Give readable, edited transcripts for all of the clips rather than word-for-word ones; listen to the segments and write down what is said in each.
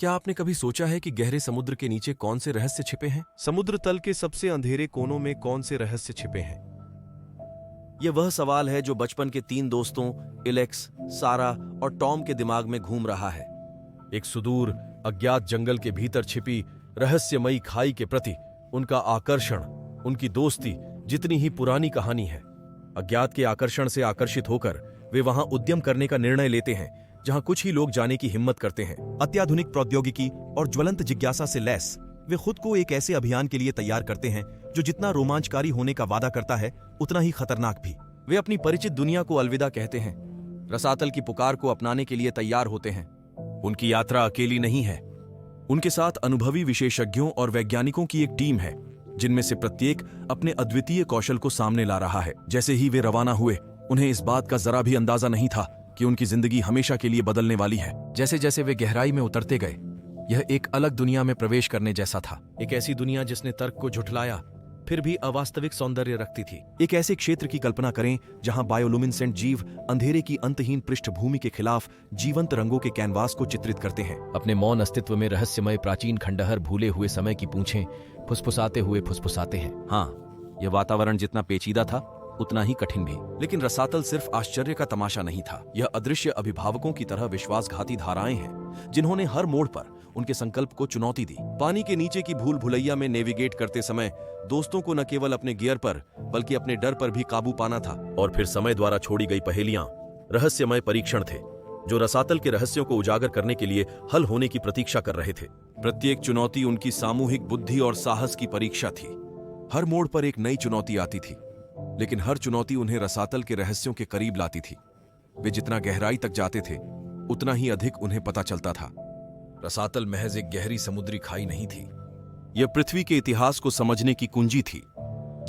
क्या आपने कभी सोचा है कि गहरे समुद्र के नीचे कौन से रहस्य छिपे हैं? समुद्र तल के सबसे अंधेरे कोनों में कौन से रहस्य छिपे हैं? यह वह सवाल है जो बचपन के 3 दोस्तों एलेक्स, सारा और टॉम के दिमाग में घूम रहा है। एक सुदूर अज्ञात जंगल के भीतर छिपी रहस्यमयी खाई के प्रति उनका आकर्षण, उनकी दोस्ती जितनी ही पुरानी कहानी है। अज्ञात के आकर्षण से आकर्षित होकर वे वहां उद्यम करने का निर्णय लेते हैं जहां कुछ ही लोग जाने की हिम्मत करते हैं। अत्याधुनिक प्रौद्योगिकी और ज्वलंत जिज्ञासा से लैस वे खुद को एक ऐसे अभियान के लिए तैयार करते हैं जो जितना रोमांचकारी होने का वादा करता है उतना ही खतरनाक भी। वे अपनी परिचित दुनिया को अलविदा कहते हैं, रसातल की पुकार को अपनाने के लिए तैयार होते हैं। उनकी यात्रा अकेली नहीं है। उनके साथ अनुभवी विशेषज्ञों और वैज्ञानिकों की एक टीम है जिनमें से प्रत्येक अपने अद्वितीय कौशल को सामने ला रहा है। जैसे ही वे रवाना हुए, उन्हें इस बात का जरा भी अंदाजा नहीं था कि उनकी जिंदगी हमेशा के लिए बदलने वाली है। जैसे जैसे वे गहराई में उतरते गए, यह एक अलग दुनिया में प्रवेश करने जैसा था। एक ऐसी दुनिया जिसने तर्क को झुठलाया फिर भी अवास्तविक सौंदर्य रखती थी। एक ऐसे क्षेत्र की कल्पना करें जहां बायोलुमिनेसेंट जीव अंधेरे की अंतहीन पृष्ठभूमि के खिलाफ जीवंत रंगों के कैनवास को चित्रित करते हैं। अपने मौन अस्तित्व में रहस्यमय प्राचीन खंडहर भूले हुए समय की पूंछें फुसफुसाते हुए फुसफुसाते हैं। हाँ, यह वातावरण जितना पेचीदा था उतना ही कठिन भी। लेकिन रसातल सिर्फ आश्चर्य का तमाशा नहीं था। यह अदृश्य अभिभावकों की तरह विश्वासघाती धाराएं हैं जिन्होंने हर मोड़ पर उनके संकल्प को चुनौती दी। पानी के नीचे की भूल भुलैया में नेविगेट करते समय दोस्तों को न केवल अपने गियर पर बल्कि अपने डर पर भी काबू पाना था। और फिर समय द्वारा छोड़ी गई पहेलियां रहस्यमय परीक्षण थे जो रसातल के रहस्यों को उजागर करने के लिए हल होने की प्रतीक्षा कर रहे थे। प्रत्येक चुनौती उनकी सामूहिक बुद्धि और साहस की परीक्षा थी। हर मोड़ पर एक नई चुनौती आती थी, लेकिन हर चुनौती उन्हें रसातल के रहस्यों के करीब लाती थी। वे जितना गहराई तक जाते थे उतना ही अधिक उन्हें पता चलता था। रसातल महज एक गहरी समुद्री खाई नहीं थी, यह पृथ्वी के इतिहास को समझने की कुंजी थी।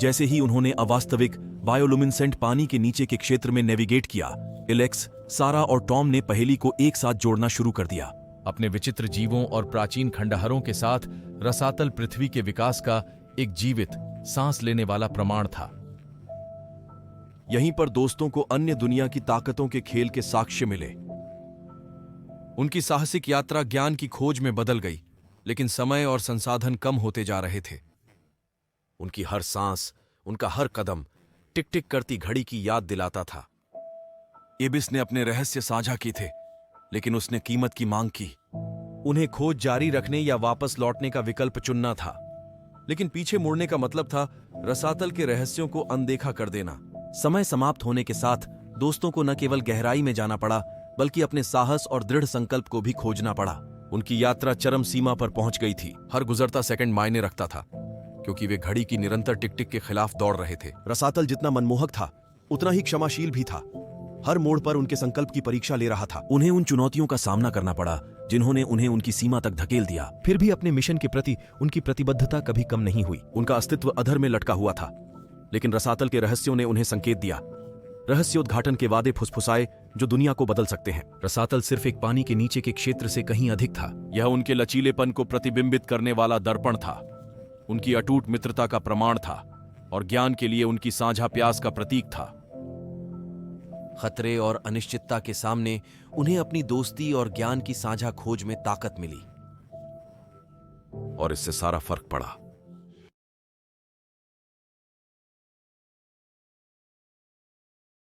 जैसे ही उन्होंने अवास्तविक बायोलुमिनेसेंट पानी के नीचे के क्षेत्र में नेविगेट किया, एलेक्स, सारा और टॉम ने पहेली को एक साथ जोड़ना शुरू कर दिया। अपने विचित्र जीवों और प्राचीन खंडहरों के साथ रसातल पृथ्वी के विकास का एक जीवित, सांस लेने वाला प्रमाण था। यहीं पर दोस्तों को अन्य दुनिया की ताकतों के खेल के साक्ष्य मिले। उनकी साहसिक यात्रा ज्ञान की खोज में बदल गई, लेकिन समय और संसाधन कम होते जा रहे थे। उनकी हर सांस, उनका हर कदम टिक टिक करती घड़ी की याद दिलाता था। एबिस ने अपने रहस्य साझा किए थे, लेकिन उसने कीमत की मांग की। उन्हें खोज जारी रखने या वापस लौटने का विकल्प चुनना था, लेकिन पीछे मुड़ने का मतलब था रसातल के रहस्यों को अनदेखा कर देना। समय समाप्त होने के साथ दोस्तों को न केवल गहराई में जाना पड़ा बल्कि अपने साहस और दृढ़ संकल्प को भी खोजना पड़ा। उनकी यात्रा चरम सीमा पर पहुंच गई थी। हर गुजरता सेकंड मायने रखता था, क्योंकि वे घड़ी की निरंतर टिक टिक के खिलाफ दौड़ रहे थे। रसातल जितना मनमोहक था उतना ही क्षमाशील भी था। हर मोड़ पर उनके संकल्प की परीक्षा ले रहा था। उन्हें उन चुनौतियों का सामना करना पड़ा जिन्होंने उन्हें उनकी सीमा तक धकेल दिया। फिर भी अपने मिशन के प्रति उनकी प्रतिबद्धता कभी कम नहीं हुई। उनका अस्तित्व अधर में लटका हुआ था, लेकिन रसातल के रहस्यों ने उन्हें संकेत दिया। रहस्योद्घाटन के वादे फुसफुसाए जो दुनिया को बदल सकते हैं। रसातल सिर्फ एक पानी के नीचे के क्षेत्र से कहीं अधिक था। यह उनके लचीलेपन को प्रतिबिंबित करने वाला दर्पण था, उनकी अटूट मित्रता का प्रमाण था और ज्ञान के लिए उनकी साझा प्यास का प्रतीक था। खतरे और अनिश्चितता के सामने उन्हें अपनी दोस्ती और ज्ञान की साझा खोज में ताकत मिली। और इससे सारा फर्क पड़ा।